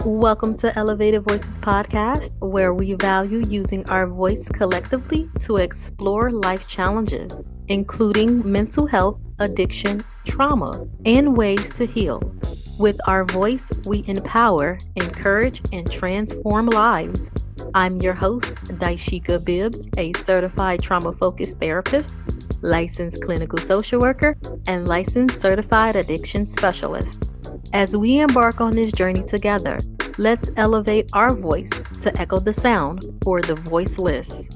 Welcome to Elevated Voices Podcast, where we value using our voice collectively to explore life challenges, including mental health, addiction, trauma, and ways to heal. With our voice, we empower, encourage, and transform lives. I'm your host, Dysheka Bibbs, a certified trauma-focused therapist, licensed clinical social worker, and licensed certified addiction specialist. As we embark on this journey together, let's elevate our voice to echo the sound for the voiceless.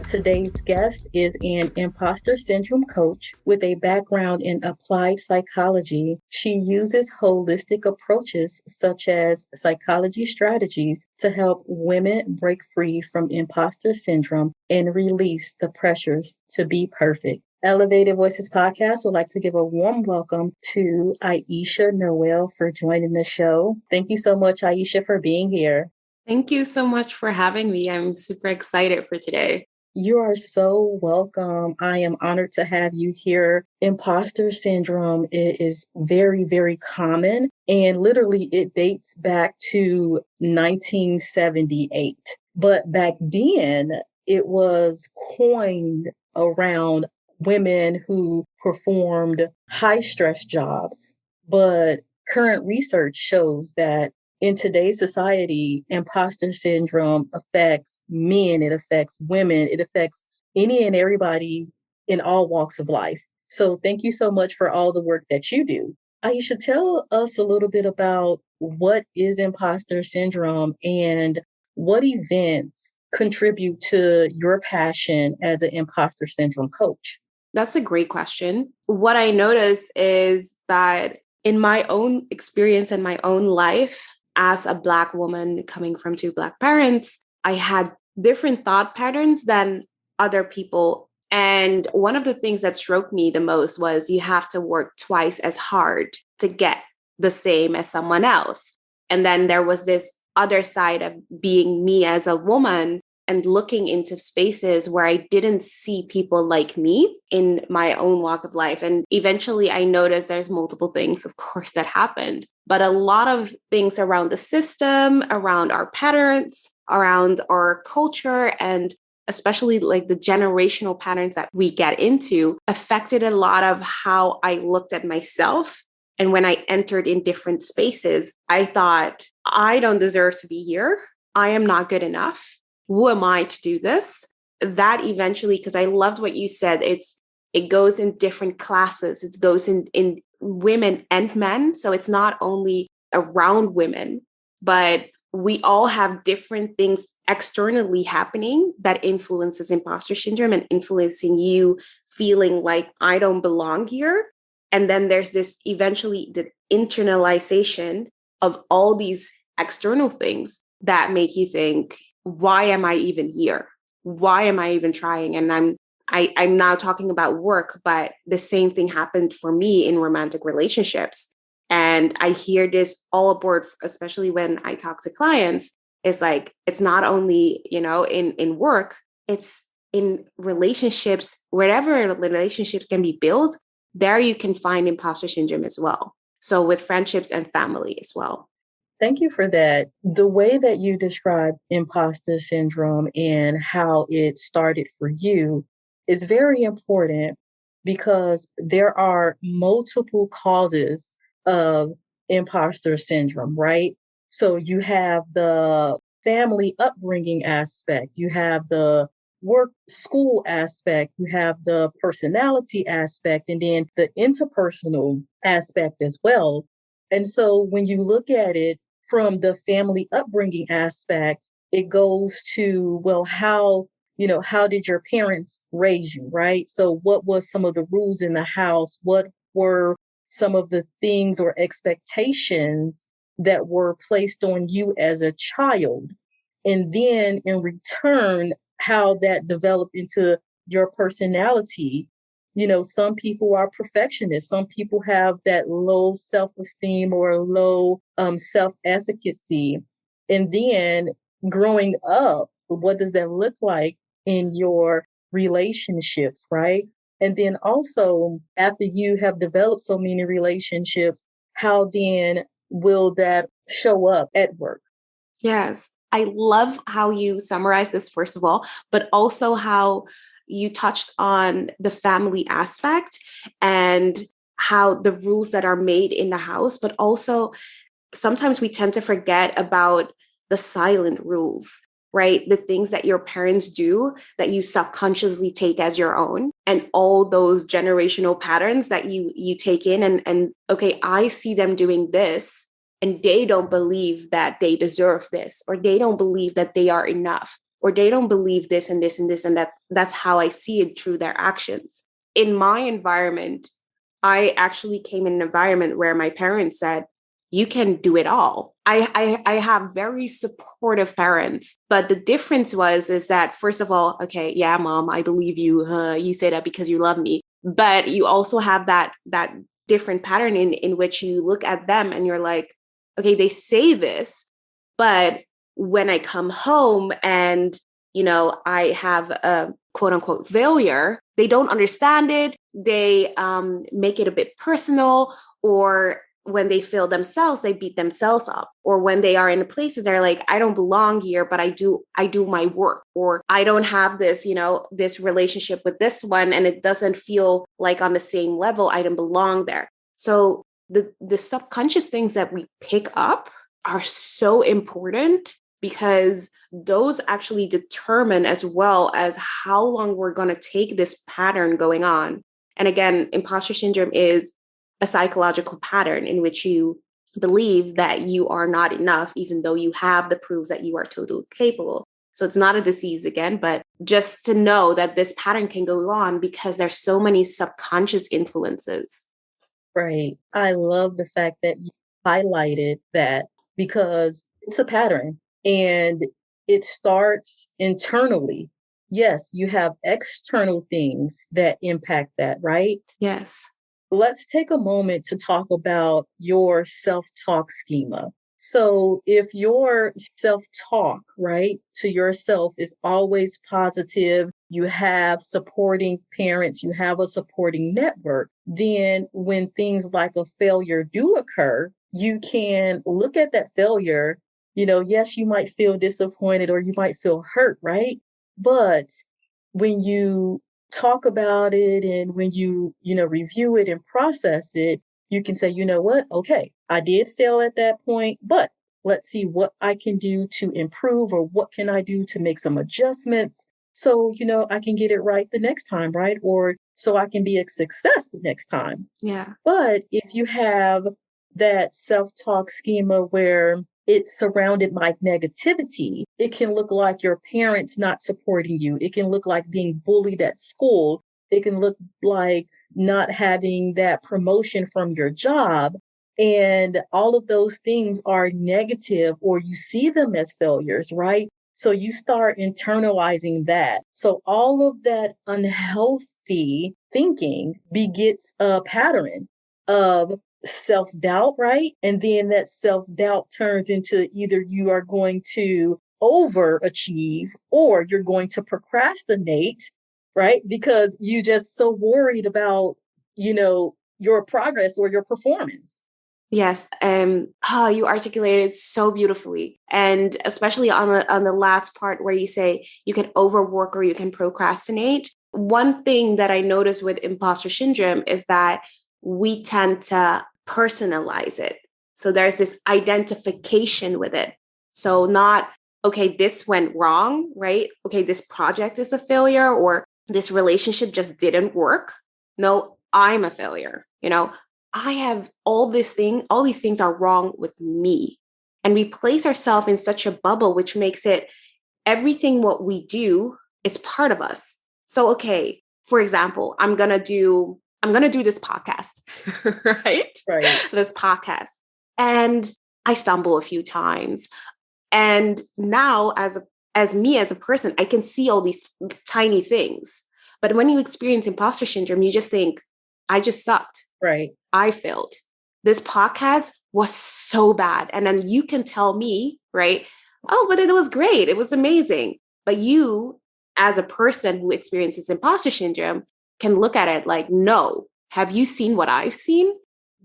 Today's guest is an Imposter Syndrome Coach with a background in applied psychology. She uses holistic approaches such as psychology strategies to help women break free from imposter syndrome and release the pressures to be perfect. Elevated Voices Podcast would like to give a warm welcome to Ayesha Noelle for joining the show. Thank you so much, Ayesha, for being here. Thank you so much for having me. I'm super excited for today. You are so welcome. I am honored to have you here. Imposter syndrome is very, very common, and literally it dates back to 1978. But back then, it was coined around women who performed high-stress jobs. But current research shows that in today's society, imposter syndrome affects men, it affects women, it affects any and everybody in all walks of life. So thank you so much for all the work that you do. Ayesha, tell us a little bit about what is imposter syndrome and what events contribute to your passion as an imposter syndrome coach. That's a great question. What I notice is that in my own experience and my own life, as a Black woman coming from two Black parents, I had different thought patterns than other people. And one of the things that struck me the most was you have to work twice as hard to get the same as someone else. And then there was this other side of being me as a woman and looking into spaces where I didn't see people like me in my own walk of life. And eventually I noticed there's multiple things, of course, that happened, but a lot of things around the system, around our patterns, around our culture, and especially like the generational patterns that we get into affected a lot of how I looked at myself. And when I entered in different spaces, I thought, I don't deserve to be here. I am not good enough. Who am I to do this? That eventually, because I loved what you said, it goes in different classes. It goes in women and men. So it's not only around women, but we all have different things externally happening that influences imposter syndrome and influencing you feeling like I don't belong here. And then there's this eventually the internalization of all these external things that make you think, why am I even here? Why am I even trying? And I'm now talking about work, but the same thing happened for me in romantic relationships. And I hear this all aboard, especially when I talk to clients. It's like, it's not only, in work, it's in relationships, wherever a relationship can be built, there you can find imposter syndrome as well. So with friendships and family as well. Thank you for that. The way that you describe imposter syndrome and how it started for you is very important because there are multiple causes of imposter syndrome, right? So you have the family upbringing aspect, you have the work school aspect, you have the personality aspect, and then the interpersonal aspect as well. And so when you look at it, from the family upbringing aspect, it goes to, well, how did your parents raise you, right? So what was some of the rules in the house? What were some of the things or expectations that were placed on you as a child? And then in return, how that developed into your personality. Some people are perfectionists. Some people have that low self-esteem or low self-efficacy. And then growing up, what does that look like in your relationships, right? And then also, after you have developed so many relationships, how then will that show up at work? Yes. I love how you summarize this, first of all, but also how you touched on the family aspect and how the rules that are made in the house, but also sometimes we tend to forget about the silent rules, right? The things that your parents do that you subconsciously take as your own, and all those generational patterns that you take in and okay, I see them doing this and they don't believe that they deserve this, or they don't believe that they are enough, or they don't believe this and this and this, and that's how I see it through their actions. In my environment, I actually came in an environment where my parents said, you can do it all. I have very supportive parents, but the difference is that, first of all, okay, yeah, mom, I believe you. You say that because you love me, but you also have that different pattern in which you look at them and you're like, okay, they say this, but when I come home and I have a quote unquote failure, they don't understand it. They make it a bit personal, or when they fail themselves, they beat themselves up. Or when they are in places they're like, I don't belong here, but I do my work. Or I don't have this, this relationship with this one, and it doesn't feel like on the same level, I don't belong there. So the subconscious things that we pick up are so important, because those actually determine as well as how long we're going to take this pattern going on. And again, imposter syndrome is a psychological pattern in which you believe that you are not enough, even though you have the proof that you are totally capable. So it's not a disease again, but just to know that this pattern can go on because there's so many subconscious influences. Right. I love the fact that you highlighted that, because it's a pattern and it starts internally. Yes, you have external things that impact that, right? Yes. Let's take a moment to talk about your self-talk schema. So if your self-talk, right, to yourself is always positive, you have supporting parents, you have a supporting network, then when things like a failure do occur, you can look at that failure. Yes, you might feel disappointed or you might feel hurt, right? But when you talk about it and when you review it and process it, you can say, you know what? Okay, I did fail at that point, but let's see what I can do to improve, or what can I do to make some adjustments so, I can get it right the next time, right? Or so I can be a success the next time. Yeah. But if you have that self-talk schema where it's surrounded by negativity, it can look like your parents not supporting you. It can look like being bullied at school. It can look like not having that promotion from your job. And all of those things are negative, or you see them as failures, right? So you start internalizing that. So all of that unhealthy thinking begets a pattern of self-doubt, right? And then that self-doubt turns into either you are going to overachieve or you're going to procrastinate, right? Because you just so worried about, your progress or your performance. Yes, you articulated so beautifully, and especially on the last part where you say you can overwork or you can procrastinate. One thing that I notice with imposter syndrome is that we tend to personalize it. So there's this identification with it. So not, okay, this went wrong, right? Okay, this project is a failure, or this relationship just didn't work. No, I'm a failure. I have all these things are wrong with me. And we place ourselves in such a bubble, which makes it everything what we do is part of us. So, okay, for example, I'm going to do this podcast, right? Right. This podcast. And I stumble a few times. And now as me as a person, I can see all these tiny things. But when you experience imposter syndrome, you just think, I just sucked. Right. I failed. This podcast was so bad. And then you can tell me, right? Oh, but it was great. It was amazing. But you, as a person who experiences imposter syndrome, can look at it like, no, have you seen what I've seen?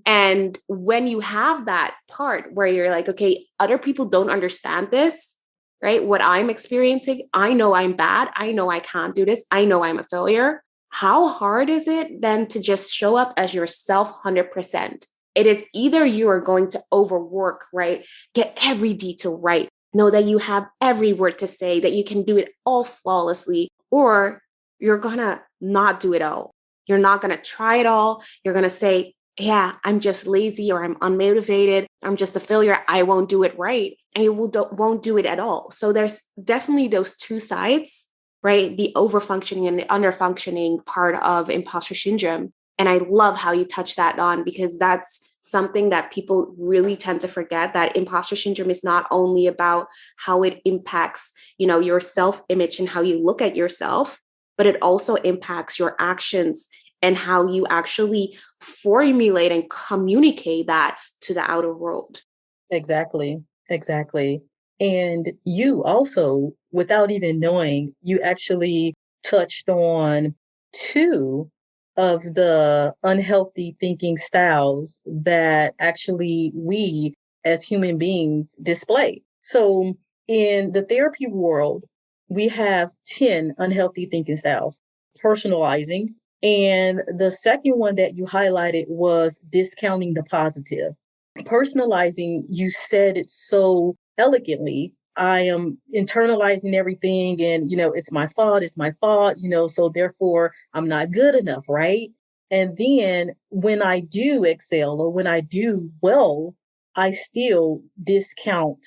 And when you have that part where you're like, okay, other people don't understand this, right? What I'm experiencing, I know I'm bad. I know I can't do this. I know I'm a failure. How hard is it then to just show up as yourself 100%? It is either you are going to overwork, right? Get every detail right. Know that you have every word to say, that you can do it all flawlessly, or you're going to not do it all. You're not going to try it all. You're going to say, yeah, I'm just lazy, or I'm unmotivated. I'm just a failure. I won't do it right. And you won't do it at all. So there's definitely those two sides, right? The overfunctioning and the underfunctioning part of imposter syndrome. And I love how you touch that on, because that's something that people really tend to forget, that imposter syndrome is not only about how it impacts, your self-image and how you look at yourself, but it also impacts your actions and how you actually formulate and communicate that to the outer world. Exactly. And you also, without even knowing, you actually touched on two of the unhealthy thinking styles that actually we as human beings display. So in the therapy world, we have 10 unhealthy thinking styles: personalizing. And the second one that you highlighted was discounting the positive. Personalizing, you said it so elegantly. I am internalizing everything, and it's my fault, so therefore I'm not good enough, right? And then when I do excel or when I do well, I still discount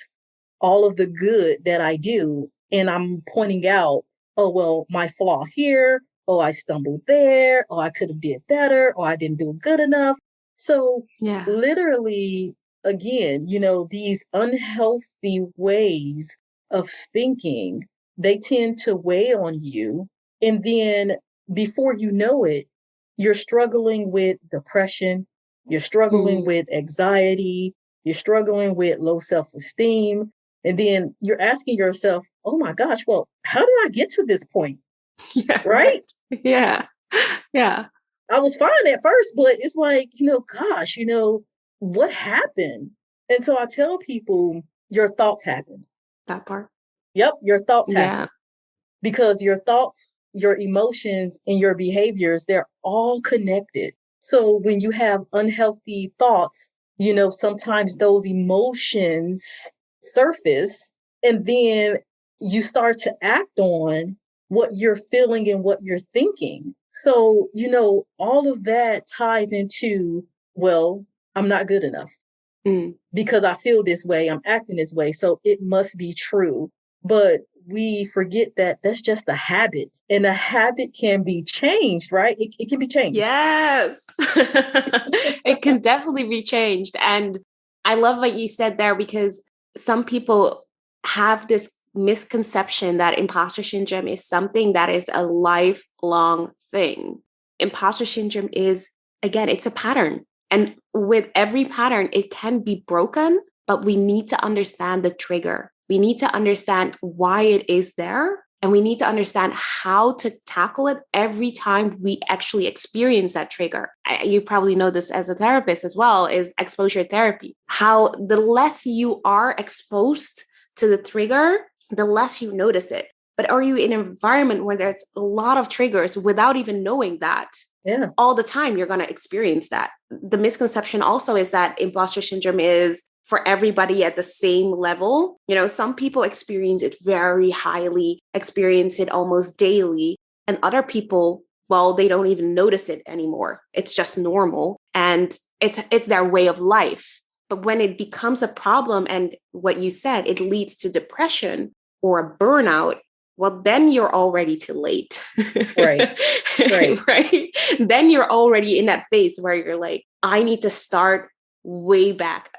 all of the good that I do, and I'm pointing out, oh well, my flaw here, oh I stumbled there, oh I could have did better, or I didn't do good enough. So literally, again, these unhealthy ways of thinking, they tend to weigh on you. And then before you know it, you're struggling with depression, you're struggling with anxiety, you're struggling with low self-esteem. And then you're asking yourself, oh my gosh, well, how did I get to this point? Yeah. Right? Yeah. Yeah. I was fine at first, but it's like, gosh, what happened? And so I tell people, your thoughts happen. That part. Yep, your thoughts happen. Yeah. Because your thoughts, your emotions, and your behaviors, they're all connected. So when you have unhealthy thoughts, sometimes those emotions surface, and then you start to act on what you're feeling and what you're thinking. So, all of that ties into, well, I'm not good enough because I feel this way, I'm acting this way, so it must be true. But we forget that that's just a habit, and a habit can be changed, right? It can be changed. Yes. It can definitely be changed. And I love what you said there, because some people have this misconception that imposter syndrome is something that is a lifelong thing. Imposter syndrome is, again, it's a pattern. And with every pattern, it can be broken, but we need to understand the trigger. We need to understand why it is there. And we need to understand how to tackle it every time we actually experience that trigger. You probably know this as a therapist as well, is exposure therapy. How the less you are exposed to the trigger, the less you notice it. But are you in an environment where there's a lot of triggers without even knowing that? Yeah. All the time, you're going to experience that. The misconception also is that imposter syndrome is for everybody at the same level. Some people experience it very highly, experience it almost daily, and other people, well, they don't even notice it anymore. It's just normal, and it's their way of life. But when it becomes a problem, and what you said, it leads to depression or a burnout, well, then you're already too late. Right. Right. Then you're already in that phase where you're like, I need to start way back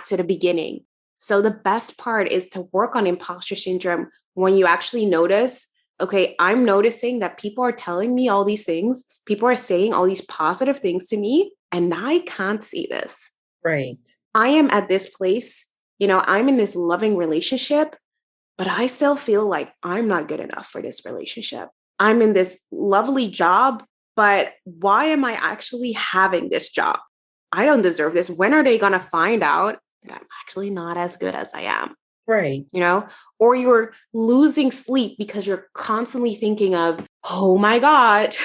to the beginning. So the best part is to work on imposter syndrome when you actually notice, okay, I'm noticing that people are telling me all these things. People are saying all these positive things to me, and I can't see this. Right. I am at this place, I'm in this loving relationship, but I still feel like I'm not good enough for this relationship. I'm in this lovely job, but why am I actually having this job? I don't deserve this. When are they going to find out that I'm actually not as good as I am? Right. You know, or you're losing sleep because you're constantly thinking of, oh my God,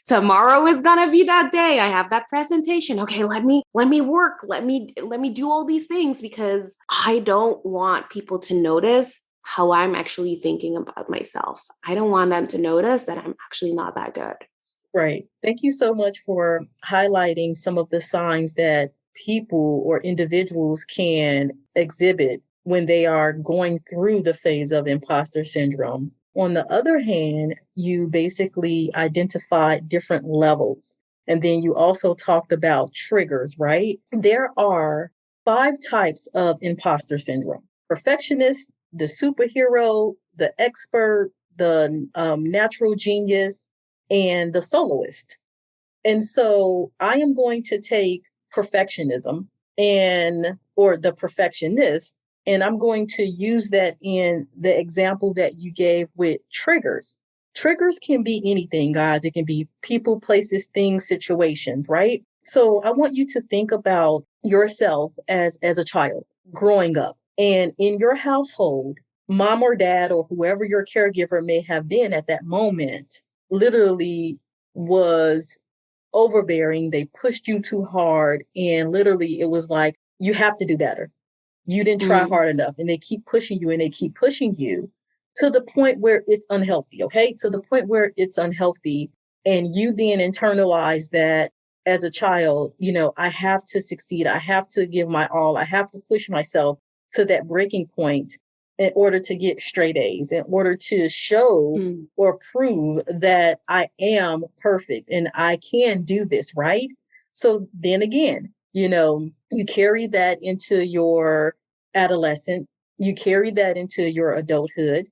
tomorrow is going to be that day. I have that presentation. Okay, let me work. Let me do all these things because I don't want people to notice how I'm actually thinking about myself. I don't want them to notice that I'm actually not that good. Right. Thank you so much for highlighting some of the signs that people or individuals can exhibit when they are going through the phase of imposter syndrome. On the other hand, you basically identified different levels. And then you also talked about triggers, right? There are 5 types of imposter syndrome: perfectionist, the superhero, the expert, the natural genius, and the soloist. And so I am going to take perfectionism or the perfectionist, and I'm going to use that in the example that you gave with triggers. Triggers can be anything, guys. It can be people, places, things, situations, right? So I want you to think about yourself as a child growing up. And in your household, mom or dad or whoever your caregiver may have been at that moment literally was overbearing. They pushed you too hard. And literally, it was like, you have to do better. You didn't try hard enough. And they keep pushing you and they keep pushing you to the point where it's unhealthy. Okay. To the point where it's unhealthy. And you then internalize that as a child, I have to succeed. I have to give my all. I have to push myself to that breaking point in order to get straight A's, in order to show or prove that I am perfect and I can do this, right? So then again, you carry that into your adolescent, you carry that into your adulthood,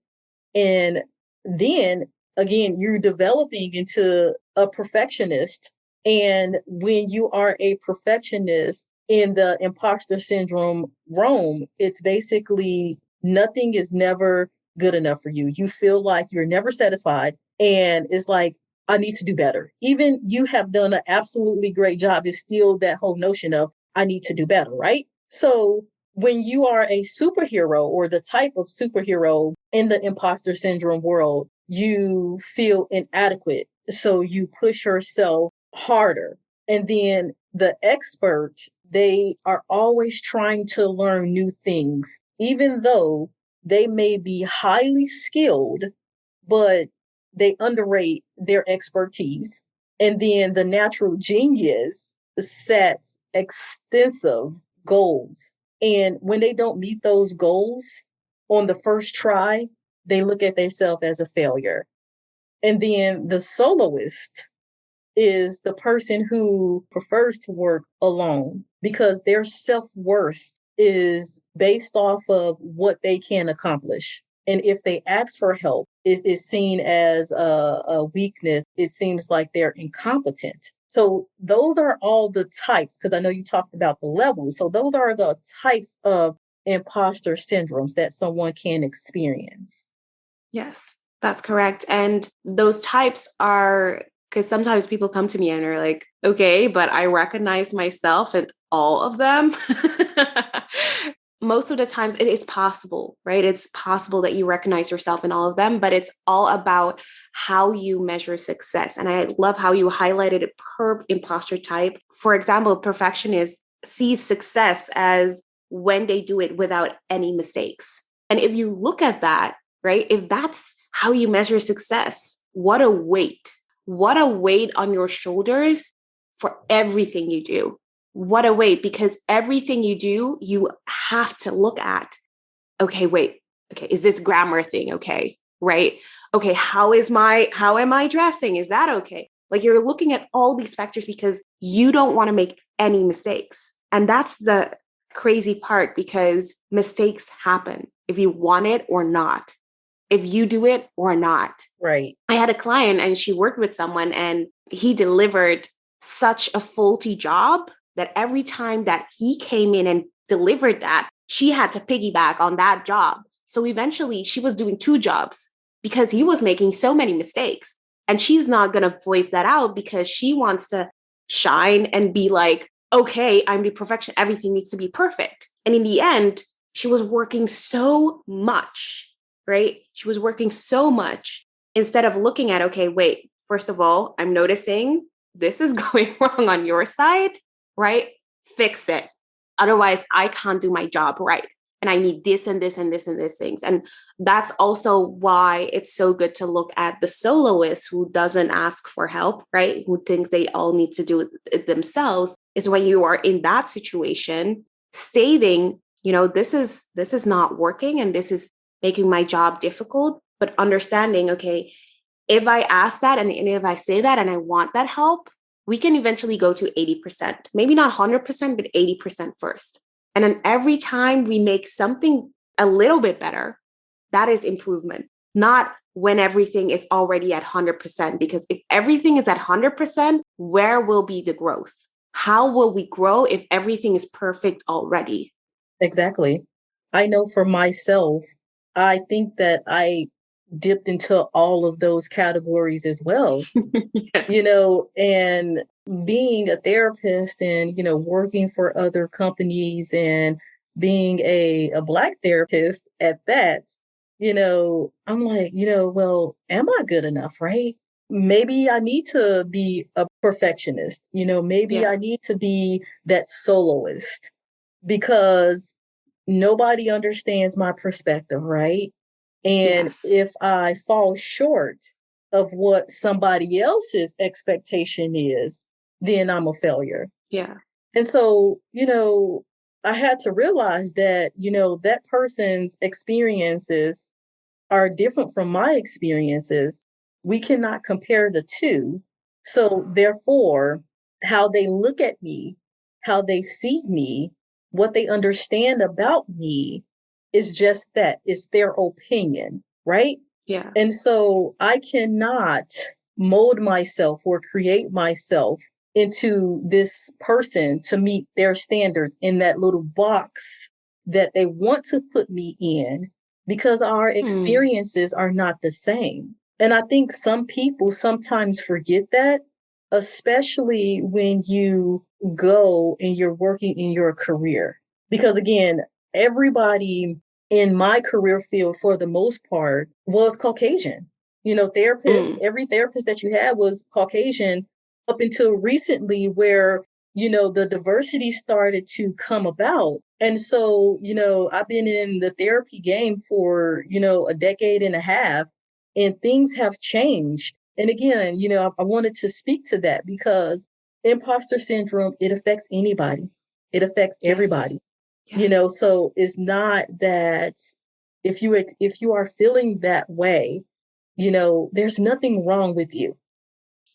and then again, you're developing into a perfectionist. And when you are a perfectionist in the imposter syndrome realm, it's basically nothing is never good enough for you. You feel like you're never satisfied. And it's like, I need to do better. Even you have done an absolutely great job. It's still that whole notion of, I need to do better, right? So when you are a superhero or the type of superhero in the imposter syndrome world, you feel inadequate. So you push yourself harder. And then the expert, they are always trying to learn new things, even though they may be highly skilled, but they underrate their expertise. And then the natural genius sets extensive goals. And when they don't meet those goals on the first try, they look at themselves as a failure. And then the soloist is the person who prefers to work alone because their self-worth is based off of what they can accomplish. And if they ask for help, is seen as a weakness. It seems like they're incompetent. So those are all the types, because I know you talked about the levels. So those are the types of imposter syndromes that someone can experience. Yes, that's correct. And those types are, because sometimes people come to me and are like, okay, but I recognize myself in all of them. Most of the times it is possible, right? It's possible that you recognize yourself in all of them, but it's all about how you measure success. And I love how you highlighted it per imposter type. For example, perfectionist sees success as when they do it without any mistakes. And if you look at that, right, if that's how you measure success, what a weight on your shoulders for everything you do. What a weight, because everything you do, you have to look at, okay, wait, okay, is this grammar thing okay? Right? Okay, how am I dressing? Is that okay? Like you're looking at all these factors because you don't want to make any mistakes. And that's the crazy part, because mistakes happen if you want it or not, if you do it or not. Right. I had a client and she worked with someone and he delivered such a faulty job that every time that he came in and delivered that, she had to piggyback on that job. So eventually she was doing 2 jobs because he was making so many mistakes. And she's not going to voice that out because she wants to shine and be like okay, I'm the perfection. Everything needs to be perfect. And in the end, she was working so much, right? She was working so much instead of looking at, okay, wait, first of all, I'm noticing this is going wrong on your side, right? Fix it. Otherwise, I can't do my job right. And I need this and this and this and this things. And that's also why it's so good to look at the soloist who doesn't ask for help, right? Who thinks they all need to do it themselves, is when you are in that situation, stating, this is not working and this is making my job difficult, but understanding, okay, if I ask that and if I say that and I want that help, we can eventually go to 80%, maybe not 100%, but 80% first. And then every time we make something a little bit better, that is improvement, not when everything is already at 100%. Because if everything is at 100%, where will be the growth? How will we grow if everything is perfect already? Exactly. I know for myself, I think that I dipped into all of those categories as well. Yeah. And being a therapist and, working for other companies and being a Black therapist at that, I'm like, well, am I good enough, right? Maybe I need to be a perfectionist, maybe Yeah. I need to be that soloist because nobody understands my perspective, right? And Yes. if I fall short of what somebody else's expectation is, then I'm a failure. Yeah. And so, I had to realize that, that person's experiences are different from my experiences. We cannot compare the two. So, therefore, how they look at me, how they see me, what they understand about me is just that it's their opinion, right? Yeah. And so I cannot mold myself or create myself into this person to meet their standards in that little box that they want to put me in because our experiences are not the same. And I think some people sometimes forget that, especially when you go and you're working in your career. Because again, everybody in my career field, for the most part, was Caucasian. Every therapist that you had was Caucasian up until recently, where, the diversity started to come about. And so, I've been in the therapy game for, a decade and a half, and things have changed. And again, I wanted to speak to that because imposter syndrome, it affects anybody, it affects Yes. everybody. Yes. So it's not that if you are feeling that way, there's nothing wrong with you.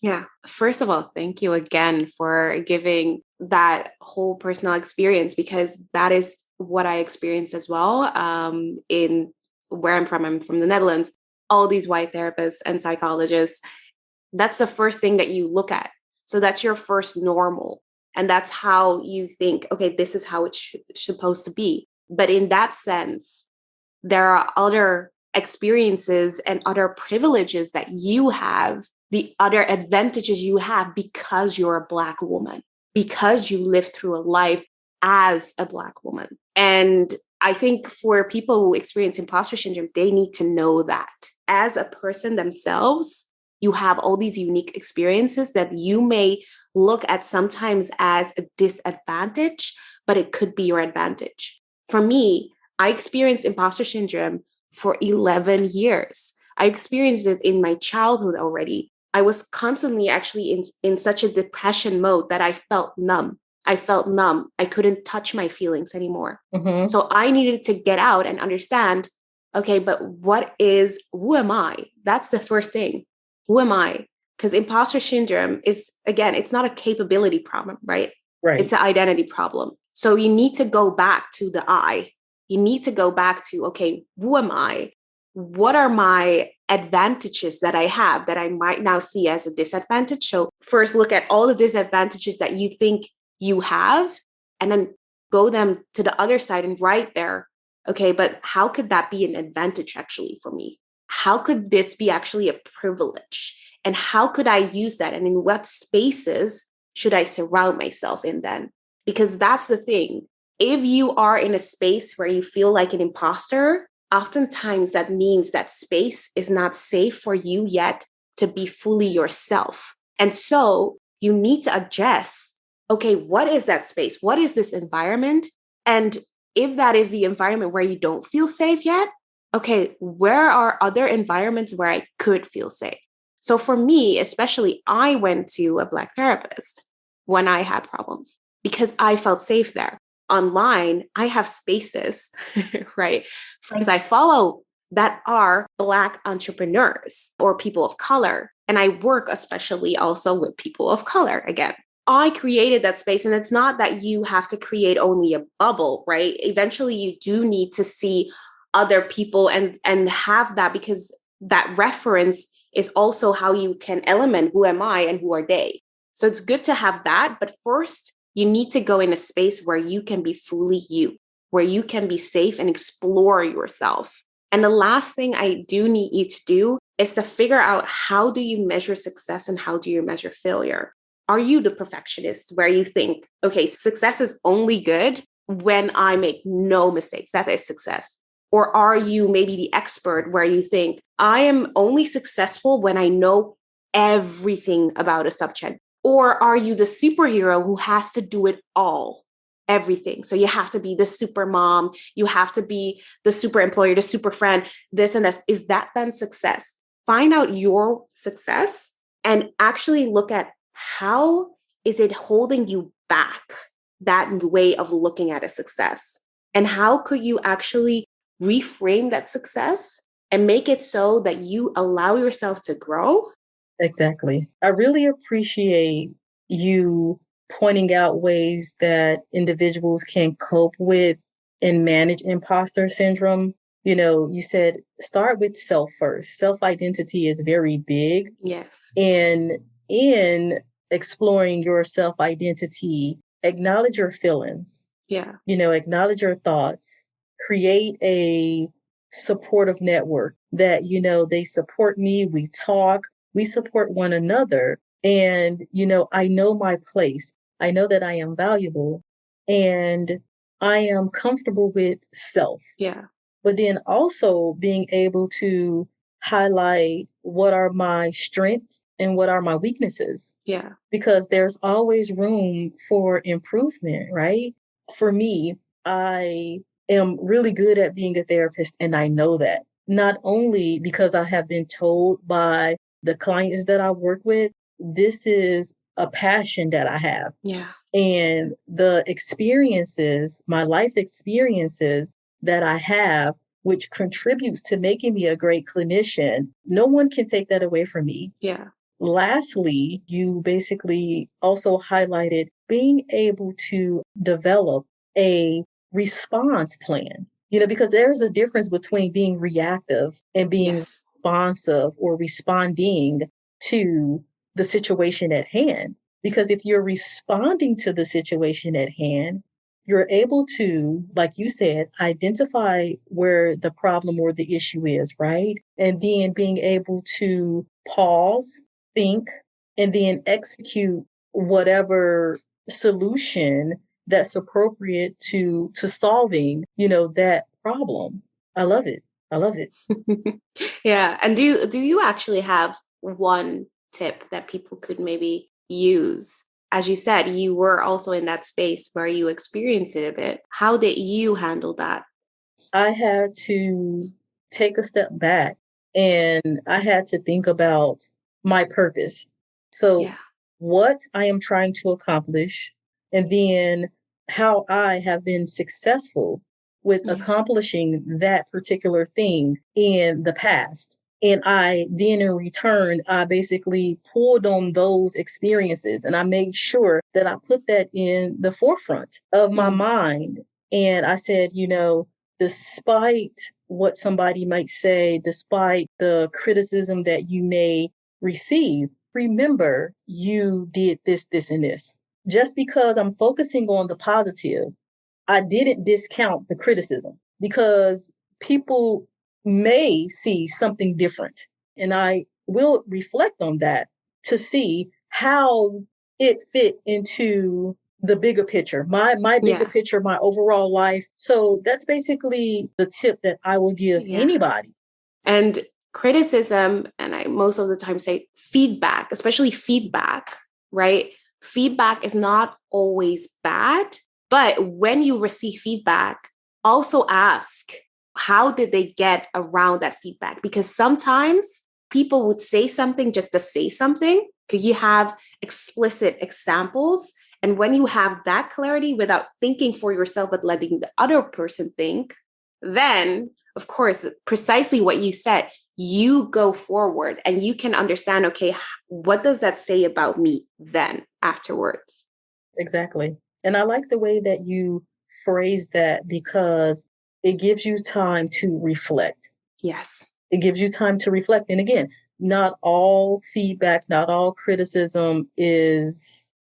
Yeah. First of all, thank you again for giving that whole personal experience, because that is what I experienced as well. In where I'm from the Netherlands. All these white therapists and psychologists, that's the first thing that you look at. So that's your first normal. And that's how you think, okay, this is how it's supposed to be. But in that sense, there are other experiences and other privileges that you have, the other advantages you have because you're a Black woman, because you lived through a life as a Black woman. And I think for people who experience imposter syndrome, they need to know that as a person themselves, you have all these unique experiences that you may look at sometimes as a disadvantage, but it could be your advantage. For me, I experienced imposter syndrome for 11 years. I experienced it in my childhood already. I was constantly actually in such a depression mode that I felt numb. I felt numb. I couldn't touch my feelings anymore. Mm-hmm. So I needed to get out and understand, okay, but who am I? That's the first thing. Who am I? Because imposter syndrome is, again, it's not a capability problem, right? Right. It's an identity problem. So you need to go back to the I. You need to go back to, okay, who am I? What are my advantages that I have that I might now see as a disadvantage? So first look at all the disadvantages that you think you have, and then go them to the other side and write there, okay, but how could that be an advantage actually for me? How could this be actually a privilege? And how could I use that? And in what spaces should I surround myself in then? Because that's the thing. If you are in a space where you feel like an imposter, oftentimes that means that space is not safe for you yet to be fully yourself. And so you need to address, okay, what is that space? What is this environment? And if that is the environment where you don't feel safe yet, okay, where are other environments where I could feel safe? So for me, especially, I went to a Black therapist when I had problems because I felt safe there. Online, I have spaces, right? Friends I follow that are Black entrepreneurs or people of color. And I work especially also with people of color again. I created that space. And it's not that you have to create only a bubble, right? Eventually, you do need to see other people and have that, because that reference is also how you can element who am I and who are they. So it's good to have that. But first, you need to go in a space where you can be fully you, where you can be safe and explore yourself. And the last thing I do need you to do is to figure out, how do you measure success and how do you measure failure? Are you the perfectionist where you think, okay, success is only good when I make no mistakes? That is success. Or are you maybe the expert where you think, I am only successful when I know everything about a subject? Or are you the superhero who has to do it all, everything? So you have to be the super mom, you have to be the super employer, the super friend, this and this. Is that then success? Find out your success and actually look at, how is it holding you back, that way of looking at a success? And how could you actually reframe that success and make it so that you allow yourself to grow? Exactly. I really appreciate you pointing out ways that individuals can cope with and manage imposter syndrome. You said start with self first. Self identity is very big. Yes. And in exploring your self identity, acknowledge your feelings. Yeah. Acknowledge your thoughts, create a supportive network that, they support me, we talk, we support one another. And, I know my place. I know that I am valuable and I am comfortable with self. Yeah. But then also being able to highlight what are my strengths and what are my weaknesses. Yeah. Because there's always room for improvement, right? For me, I am really good at being a therapist, and I know that. Not only because I have been told by the clients that I work with, this is a passion that I have. Yeah. And the experiences, my life experiences that I have, which contributes to making me a great clinician, no one can take that away from me. Yeah. Lastly, you basically also highlighted being able to develop a response plan, because there's a difference between being reactive and being Yes. responsive or responding to the situation at hand. Because if you're responding to the situation at hand, you're able to, like you said, identify where the problem or the issue is, right? And then being able to pause, think, and then execute whatever solution that's appropriate to solving, that problem. I love it. I love it. Yeah. And do you actually have one tip that people could maybe use? As you said, you were also in that space where you experienced it a bit. How did you handle that? I had to take a step back and I had to think about my purpose. So, Yeah. what I am trying to accomplish, and then how I have been successful with Yeah. accomplishing that particular thing in the past. And I then in return, I basically pulled on those experiences and I made sure that I put that in the forefront of my mind. And I said, despite what somebody might say, despite the criticism that you may receive, remember you did this, this, and this. Just because I'm focusing on the positive, I didn't discount the criticism because people may see something different. And I will reflect on that to see how it fit into the bigger picture, my bigger picture, my overall life. So that's basically the tip that I will give anybody. And criticism, and I most of the time say feedback, especially feedback, right? Feedback is not always bad, but when you receive feedback, also ask, how did they get around that feedback? Because sometimes people would say something just to say something. Could you have explicit examples? And when you have that clarity without thinking for yourself, but letting the other person think, then, of course, precisely what you said, you go forward and you can understand, okay, what does that say about me then afterwards? Exactly. And I like the way that you phrase that because it gives you time to reflect. Yes. It gives you time to reflect. And again, not all feedback, not all criticism is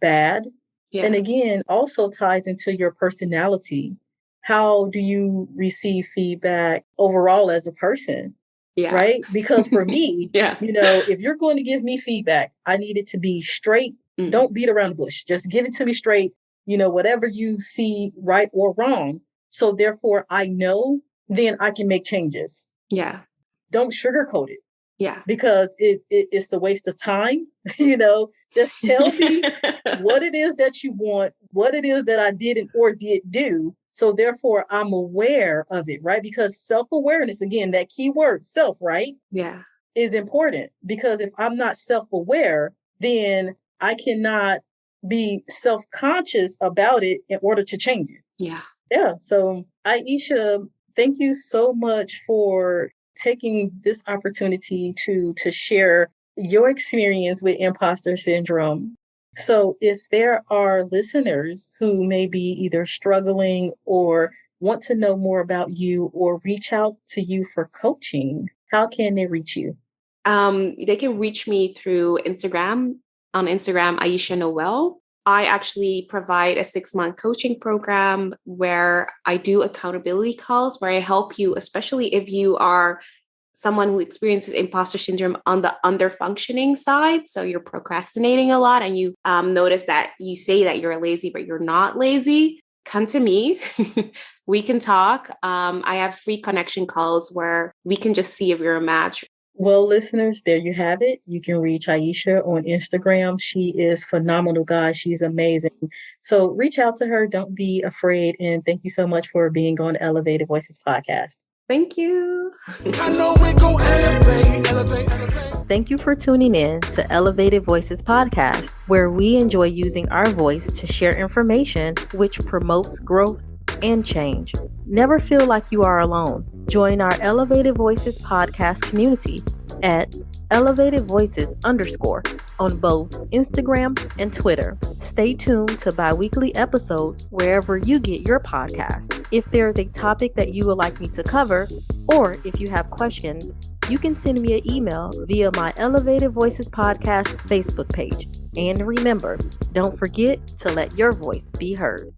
bad. Yeah. And again, also ties into your personality. How do you receive feedback overall as a person? Yeah. Right? Because for me, if you're going to give me feedback, I need it to be straight. Don't beat around the bush. Just give it to me straight, whatever you see right or wrong. So therefore I know, then I can make changes. Yeah. Don't sugarcoat it. Yeah. Because it's a waste of time. Just tell me what it is that you want, what it is that I did or did do. So therefore I'm aware of it, right? Because self-awareness, again, that key word, self, right? Yeah. Is important because if I'm not self-aware, then I cannot be self-conscious about it in order to change it. Yeah. Yeah. So Ayesha, thank you so much for taking this opportunity to share your experience with imposter syndrome. So if there are listeners who may be either struggling or want to know more about you or reach out to you for coaching, how can they reach you? They can reach me through Instagram. On Instagram, Ayesha Noelle. I actually provide a 6-month coaching program where I do accountability calls, where I help you, especially if you are someone who experiences imposter syndrome on the underfunctioning side. So you're procrastinating a lot and you notice that you say that you're lazy, but you're not lazy. Come to me. We can talk. I have free connection calls where we can just see if you're a match. Well, listeners, there you have it. You can reach Ayesha on Instagram. She is phenomenal, guys. She's amazing. So reach out to her. Don't be afraid. And thank you so much for being on the Elevated Voices podcast. Thank you. Thank you for tuning in to Elevated Voices podcast, where we enjoy using our voice to share information which promotes growth and change. Never feel like you are alone. Join our Elevated Voices podcast community at elevatedvoices_ on both Instagram and Twitter. Stay tuned to bi-weekly episodes wherever you get your podcast. If there is a topic that you would like me to cover, or if you have questions, you can send me an email via my Elevated Voices podcast Facebook page. And remember, don't forget to let your voice be heard.